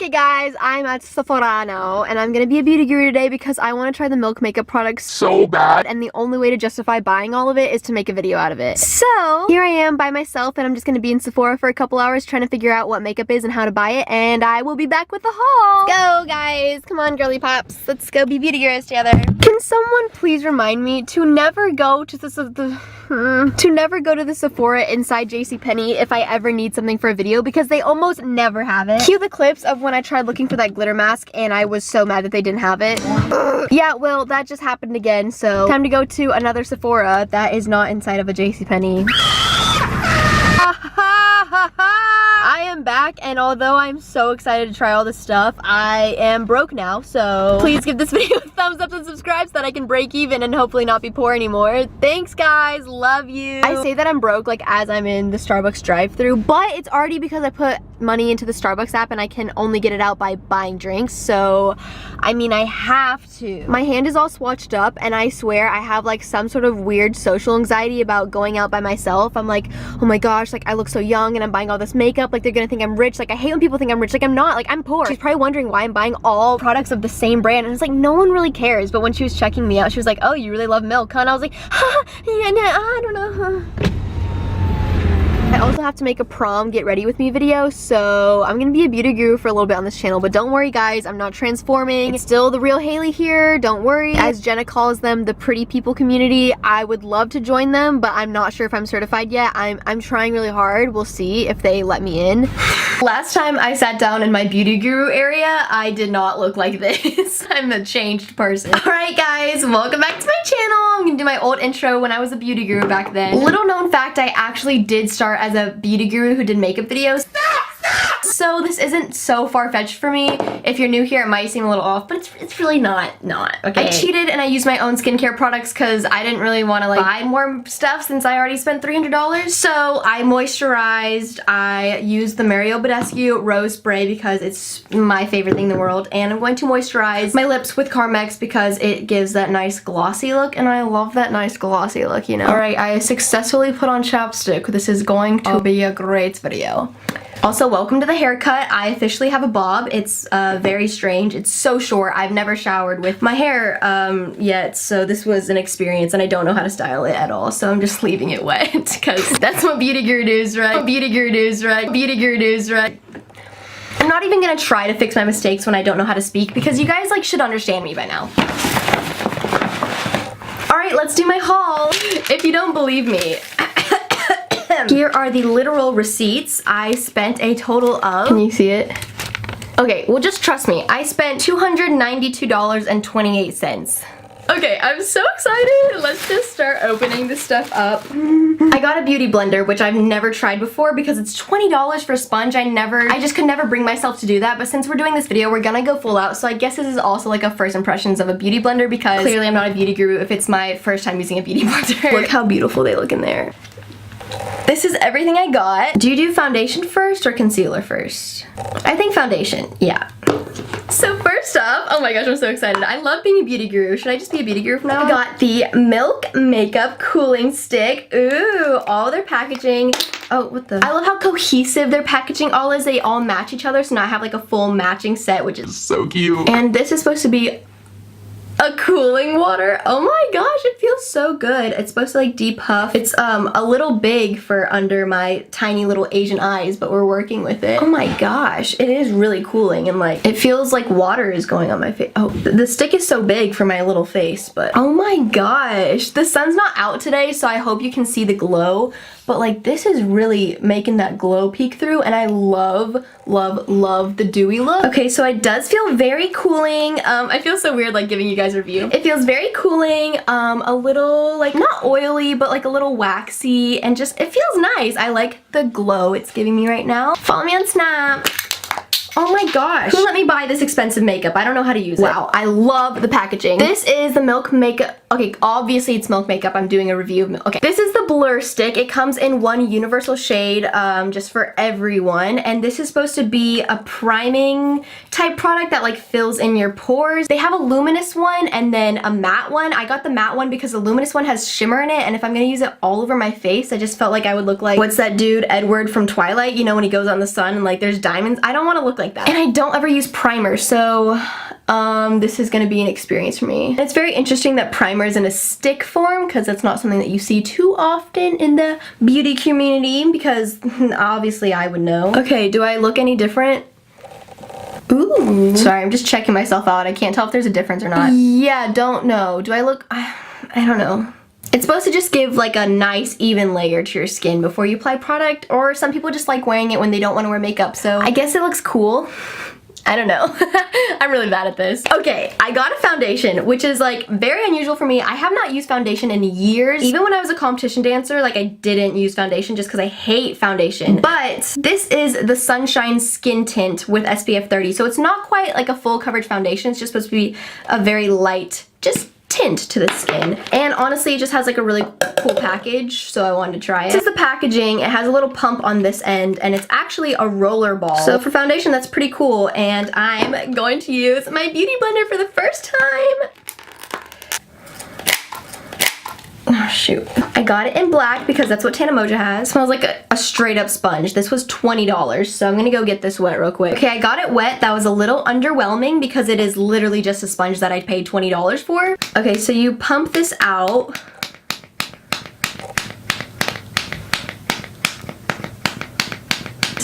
Okay guys, I'm at Sephora now, and I'm gonna be a beauty guru today because I want to try the Milk makeup products so bad, and the only way to justify buying all of it is to make a video out of it. So here I am by myself, and I'm just gonna be in Sephora for a couple hours trying to figure out what makeup is and how to buy it, and I will be back with the haul. Let's go guys, come on girly pops, let's go be beauty gurus together. Can someone please remind me to never go to the Sephora inside JCPenney if I ever need something for a video, because they almost never have it. Cue the clips of when I tried looking for that glitter mask and I was so mad that they didn't have it. Yeah, well, that just happened again, so time to go to another Sephora that is not inside of a JCPenney. I am back, and although I'm so excited to try all this stuff, I am broke now, so please give this video a thumbs up and subscribe so that I can break even and hopefully not be poor anymore. Thanks guys, love you. I say that I'm broke like as I'm in the Starbucks drive-thru, but it's already because I put money into the Starbucks app and I can only get it out by buying drinks, so I mean I have to. My hand is all swatched up, and I swear I have like some sort of weird social anxiety about going out by myself. I'm like, oh my gosh, like I look so young and I'm buying all this makeup, like they're gonna think I'm rich. Like I hate when people think I'm rich, like I'm not, like I'm poor. She's probably wondering why I'm buying all products of the same brand, and it's like no one really cares. But when she was checking me out, she was like, oh, you really love Milk, huh? And I was like, yeah, no, I don't know, I also have to make a prom get ready with me video, so I'm gonna be a beauty guru for a little bit on this channel, but don't worry guys, I'm not transforming. It's still the real Haley here, don't worry. As Jenna calls them, the pretty people community. I would love to join them, but I'm not sure if I'm certified yet. I'm trying really hard. We'll see if they let me in. Last time I sat down in my beauty guru area, I did not look like this. I'm a changed person. Alright guys, welcome back to my channel. I'm gonna do my old intro when I was a beauty guru back then. Little known fact, I actually did start as a beauty guru who did makeup videos. So this isn't so far-fetched for me. If you're new here, it might seem a little off, but it's really not, okay? I cheated and I used my own skincare products because I didn't really want to like buy more stuff since I already spent $300. So I moisturized, I used the Mario Badescu Rose Spray because it's my favorite thing in the world, and I'm going to moisturize my lips with Carmex because it gives that nice glossy look, and I love that nice glossy look, you know? Alright, I successfully put on chapstick. This is going to be a great video. Also, welcome to the haircut. I officially have a bob. It's very strange. It's so short. I've never showered with my hair yet, so this was an experience, and I don't know how to style it at all, so I'm just leaving it wet because that's what beauty guru does, right? Beauty guru does, right? Beauty guru does, right? I'm not even gonna try to fix my mistakes when I don't know how to speak because you guys like should understand me by now. Alright, let's do my haul. If you don't believe me, here are the literal receipts. I spent a total of... Can you see it? Okay, well just trust me. I spent $292.28. Okay, I'm so excited. Let's just start opening this stuff up. I got a beauty blender, which I've never tried before because it's $20 for a sponge. I just could never bring myself to do that, but since we're doing this video, we're gonna go full out, so I guess this is also like a first impressions of a beauty blender because clearly I'm not a beauty guru if it's my first time using a beauty blender. Look how beautiful they look in there. This is everything I got. Do you do foundation first or concealer first? I think foundation, yeah. So first up, oh my gosh, I'm so excited. I love being a beauty guru. Should I just be a beauty guru from now on? I got the Milk Makeup Cooling Stick. Ooh, all their packaging. Oh, what the? I love how cohesive their packaging all is. They all match each other, so now I have like a full matching set, which is so cute. And this is supposed to be a cooling water. Oh my gosh, it feels so good. It's supposed to like depuff. It's a little big for under my tiny little Asian eyes, but we're working with it. Oh my gosh, it is really cooling, and like it feels like water is going on my face. Oh, the stick is so big for my little face, but oh my gosh, the sun's not out today, so I hope you can see the glow, but like this is really making that glow peek through, and I love the dewy look. Okay, so it does feel very cooling. I feel so weird like giving you guys a review. It feels very cooling, a little like not oily, but like a little waxy, and just it feels nice. I like the glow it's giving me right now. Follow me on Snap. Oh my gosh. Who let me buy this expensive makeup? I don't know how to use it. Wow, I love the packaging. This is the Milk Makeup. Okay, obviously it's Milk Makeup. I'm doing a review of Milk. Okay, this is the Blur Stick. It comes in one universal shade, just for everyone. And this is supposed to be a priming type product that like fills in your pores. They have a luminous one and then a matte one. I got the matte one because the luminous one has shimmer in it, and if I'm gonna use it all over my face, I just felt like I would look like, what's that dude, Edward from Twilight, you know, when he goes out in the sun and like there's diamonds. I don't want to look like that. And I don't ever use primer, so this is gonna be an experience for me. And it's very interesting that primer is in a stick form, because that's not something that you see too often in the beauty community, because obviously I would know. Okay, do I look any different? Ooh. Sorry, I'm just checking myself out. I can't tell if there's a difference or not. Yeah, don't know. Do I look, I don't know. It's supposed to just give like a nice even layer to your skin before you apply product, or some people just like wearing it when they don't want to wear makeup, so I guess it looks cool. I don't know. I'm really bad at this. Okay, I got a foundation, which is like very unusual for me. I have not used foundation in years. Even when I was a competition dancer, like I didn't use foundation just because I hate foundation. But this is the Sunshine Skin Tint with SPF 30. So it's not quite like a full coverage foundation. It's just supposed to be a very light, just tint to the skin. And honestly, it just has like a really cool package, so I wanted to try it. This is the packaging. It has a little pump on this end, and it's actually a roller ball. So for foundation, that's pretty cool, and I'm going to use my beauty blender for the first time. Oh shoot. I got it in black because that's what Tana Moja has. It smells like a straight up sponge. This was $20, so I'm gonna go get this wet real quick. Okay, I got it wet. That was a little underwhelming because it is literally just a sponge that I paid $20 for. Okay, so you pump this out.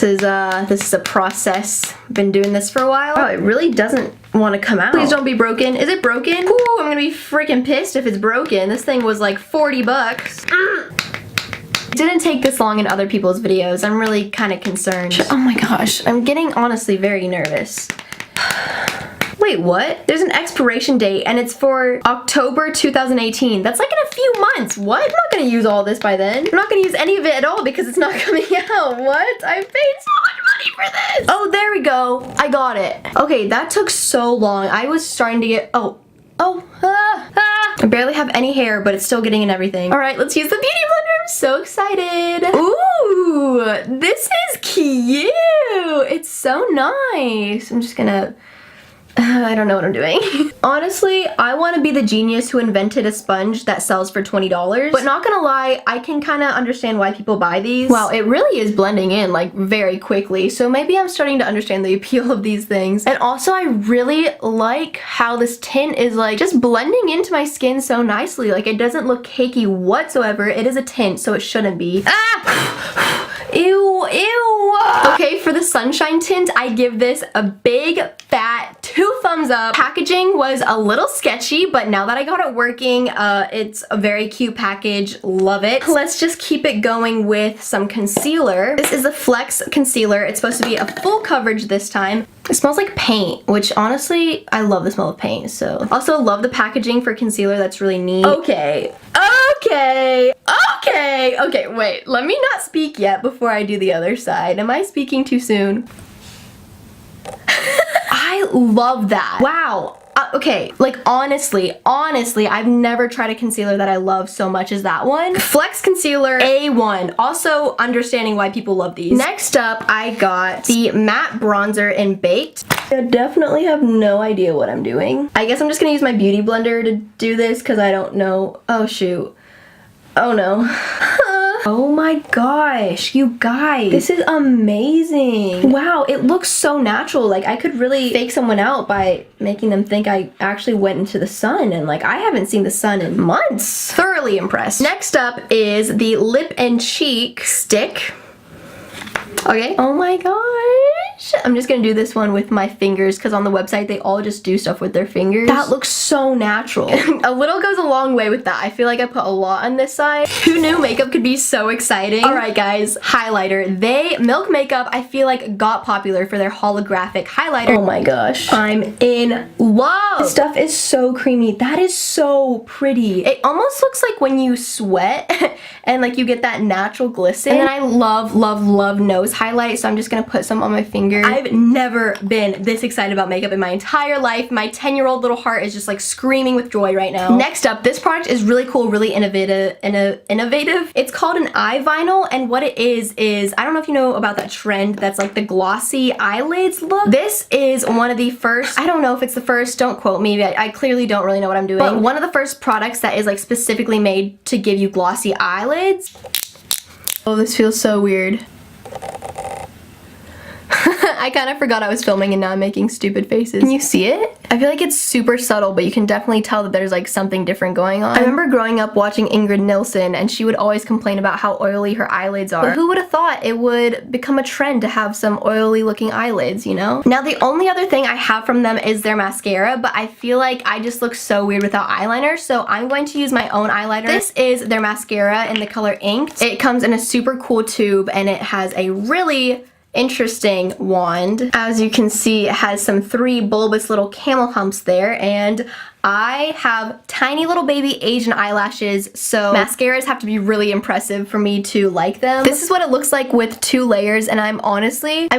This is a process. Been doing this for a while. Oh, it really doesn't want to come out. Please don't be broken. Is it broken? Ooh, I'm gonna be freaking pissed if it's broken. This thing was like 40 bucks. It didn't take this long in other people's videos. I'm really kind of concerned. Oh my gosh, I'm getting honestly very nervous. Wait, what? There's an expiration date and it's for October 2018. That's like in a few months. What? I'm not gonna use all this by then. I'm not gonna use any of it at all because it's not coming out. What? I paid so much money for this. Oh, there we go. I got it. Okay, that took so long. I was starting to get, I barely have any hair, but it's still getting in everything. All right, let's use the beauty blender. I'm so excited. Ooh, this is cute. It's so nice. I'm just gonna, I don't know what I'm doing. Honestly, I want to be the genius who invented a sponge that sells for $20. But not gonna lie, I can kind of understand why people buy these. Wow, it really is blending in like very quickly. So maybe I'm starting to understand the appeal of these things. And also I really like how this tint is like just blending into my skin so nicely. Like it doesn't look cakey whatsoever. It is a tint, so it shouldn't be. Ah! Ew, ew. Okay, for the Sunshine Tint, I give this a big fat 2 thumbs up. Packaging was a little sketchy, but now that I got it working, it's a very cute package. Love it. Let's just keep it going with some concealer. This is the Flex Concealer. It's supposed to be a full coverage this time. It smells like paint, which honestly, I love the smell of paint, so. Also love the packaging for concealer. That's really neat. Okay, wait. Let me not speak yet before I do the other side. Am I speaking too soon? I love that. Wow. Okay, like honestly, I've never tried a concealer that I love so much as that one. Flex Concealer A1. Also understanding why people love these. Next up, I got the Matte Bronzer in Baked. I definitely have no idea what I'm doing. I guess I'm just gonna use my beauty blender to do this because I don't know. Oh shoot. Oh no. Oh my gosh, you guys, this is amazing. Wow, it looks so natural. Like I could really fake someone out by making them think I actually went into the sun, and like I haven't seen the sun in months. Thoroughly impressed. Next up is the Lip and Cheek Stick. Okay. Oh my gosh. I'm just gonna do this one with my fingers because on the website they all just do stuff with their fingers. That looks so natural. A little goes a long way with that. I feel like I put a lot on this side. Who knew makeup could be so exciting? Alright guys, highlighter. Milk Makeup, I feel like got popular for their holographic highlighter. Oh my gosh. I'm in love. This stuff is so creamy. That is so pretty. It almost looks like when you sweat and like you get that natural glisten. And then I love, love, love nose highlight, so I'm just gonna put some on my fingers. here. I've never been this excited about makeup in my entire life. My 10-year-old little heart is just like screaming with joy right now. Next up, this product is really cool, really innovative. It's called an eye vinyl, and what it is, I don't know if you know about that trend that's like the glossy eyelids look. This is one of the first, I don't know if it's the first, don't quote me, I clearly don't really know what I'm doing, but one of the first products that is like specifically made to give you glossy eyelids. Oh, this feels so weird. I kind of forgot I was filming and now I'm making stupid faces. Can you see it? I feel like it's super subtle, but you can definitely tell that there's like something different going on. I remember growing up watching Ingrid Nilsson, and she would always complain about how oily her eyelids are. But who would have thought it would become a trend to have some oily looking eyelids, you know? Now the only other thing I have from them is their mascara, but I feel like I just look so weird without eyeliner, so I'm going to use my own eyeliner. This is their mascara in the color Inked. It comes in a super cool tube, and it has a really interesting wand. As you can see, it has some 3 bulbous little camel humps there, and I have tiny little baby Asian eyelashes, so mascaras have to be really impressive for me to like them. This is what it looks like with 2 layers, and I'm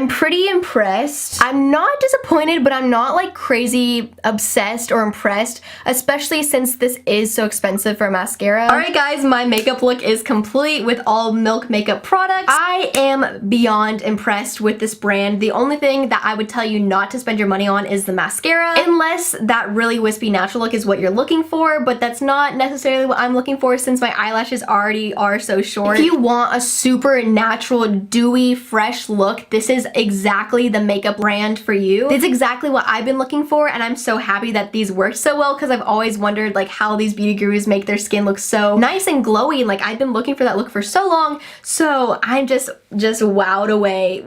pretty impressed. I'm not disappointed, but I'm not like crazy obsessed or impressed, especially since this is so expensive for mascara. Alright guys, my makeup look is complete with all Milk makeup products. I am beyond impressed with this brand. The only thing that I would tell you not to spend your money on is the mascara, unless that really wispy natural look is what you're looking for, but that's not necessarily what I'm looking for since my eyelashes already are so short. If you want a super natural, dewy, fresh look, this is exactly the makeup brand for you. It's exactly what I've been looking for, and I'm so happy that these work so well because I've always wondered like how these beauty gurus make their skin look so nice and glowy, and like I've been looking for that look for so long, so I'm just wowed away.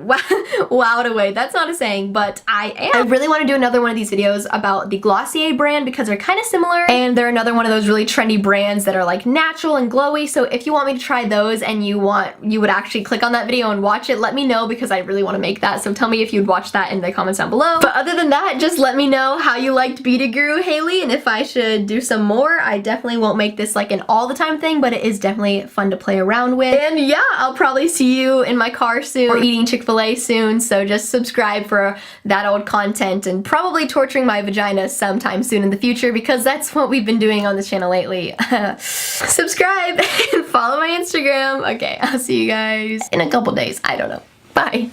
Wowed away. That's not a saying, but I am. I really want to do another one of these videos about the Glossier brand because they're kind of similar, and they're another one of those really trendy brands that are like natural and glowy, so if you want me to try those and you would actually click on that video and watch it, let me know because I really want to make that, so tell me if you'd watch that in the comments down below. But other than that, just let me know how you liked Beauty Guru Haley, and if I should do some more. I definitely won't make this like an all the time thing, but it is definitely fun to play around with. And yeah, I'll probably see you in my car soon or eating Chick-fil-A soon, so just subscribe for that old content, and probably torturing my vagina sometime soon in the future because that's what we've been doing on this channel lately. Subscribe and follow my Instagram. Okay, I'll see you guys in a couple days. I don't know. Bye.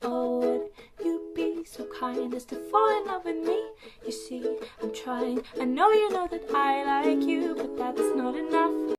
Oh, would you be so kind as to fall in love with me? You see, I'm trying. I know you know that I like you, but that's not enough.